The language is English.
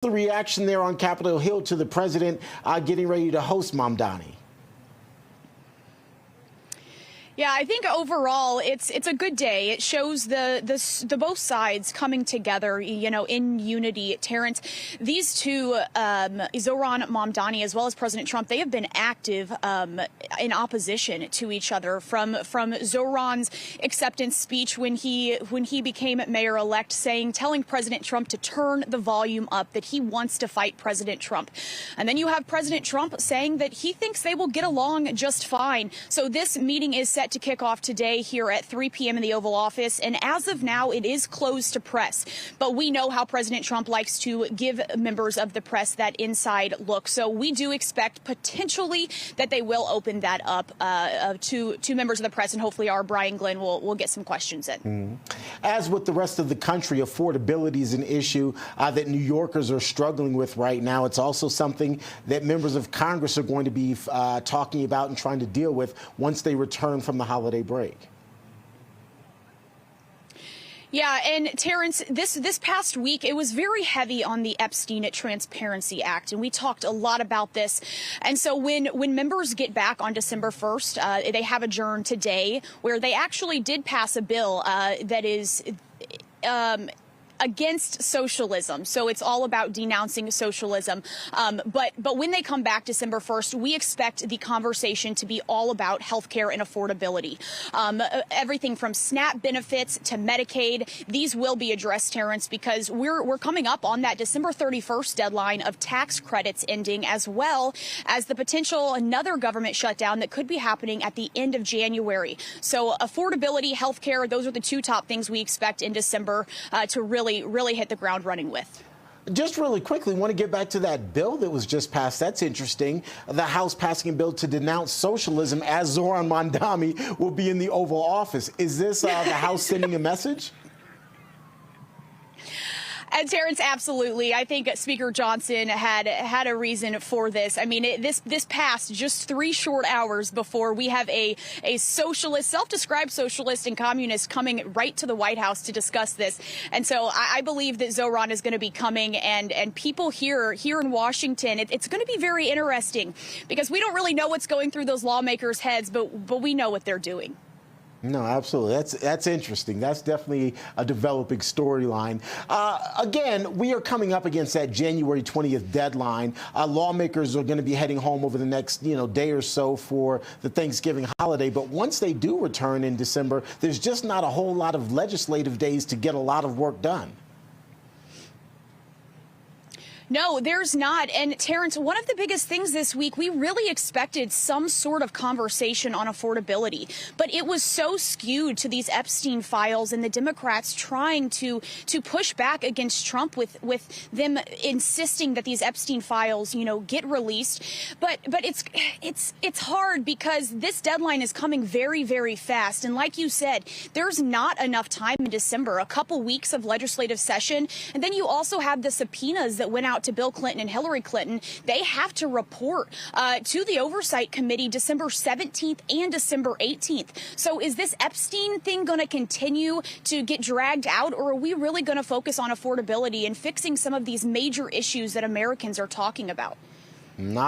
The reaction there on Capitol Hill to the president getting ready to host Mamdani? Yeah, I think overall it's a good day. It shows the both sides coming together, in unity. Terrence, these two, Zohran Mamdani as well as President Trump, they have been active in opposition to each other. From Zohran's acceptance speech when he became mayor-elect, telling President Trump to turn the volume up, that he wants to fight President Trump, and then you have President Trump saying that he thinks they will get along just fine. So this meeting is set to kick off today here at 3 p.m. in the Oval Office. And as of now, it is closed to press. But we know how President Trump likes to give members of the press that inside look. So we do expect potentially that they will open that up to members of the press. And hopefully our Brian Glenn will get some questions in. As with the rest of the country, affordability is an issue that New Yorkers are struggling with right now. It's also something that members of Congress are going to be talking about and trying to deal with once they return from the holiday break. Yeah, and Terrence, this past week, it was very heavy on the Epstein Transparency Act, and we talked a lot about this. And so when members get back on December 1st, they have adjourned today, where they actually did pass a bill that is against socialism. So it's all about denouncing socialism. But when they come back December 1st, we expect the conversation to be all about healthcare and affordability. Everything from SNAP benefits to Medicaid, these will be addressed, Terrence, because we're coming up on that December 31st deadline of tax credits ending, as well as the potential another government shutdown that could be happening at the end of January. So affordability, healthcare, those are the two top things we expect in December to really hit the ground running with. Just really quickly, want to get back to that bill that was just passed. That's interesting. The House passing a bill to denounce socialism as Zohran Mamdani will be in the Oval Office. Is this the House sending a message? And Terrence, absolutely. I think Speaker Johnson had a reason for this. I mean, this passed just 3 short hours before we have a socialist, self-described socialist and communist coming right to the White House to discuss this. And so I believe that Zohran is going to be coming, and people here in Washington, it's going to be very interesting because we don't really know what's going through those lawmakers' heads, but we know what they're doing. No, absolutely. That's interesting. That's definitely a developing storyline. Again, we are coming up against that January 20th deadline. Lawmakers are going to be heading home over the next, day or so for the Thanksgiving holiday. But once they do return in December, there's just not a whole lot of legislative days to get a lot of work done. No, there's not. And Terrence, one of the biggest things this week, we really expected some sort of conversation on affordability, but it was so skewed to these Epstein files and the Democrats trying to push back against Trump with them insisting that these Epstein files, get released. But it's hard because this deadline is coming very, very fast. And like you said, there's not enough time in December, a couple weeks of legislative session. And then you also have the subpoenas that went out to Bill Clinton and Hillary Clinton. They have to report to the Oversight Committee December 17th and December 18th. So is this Epstein thing going to continue to get dragged out, or are we really going to focus on affordability and fixing some of these major issues that Americans are talking about? Not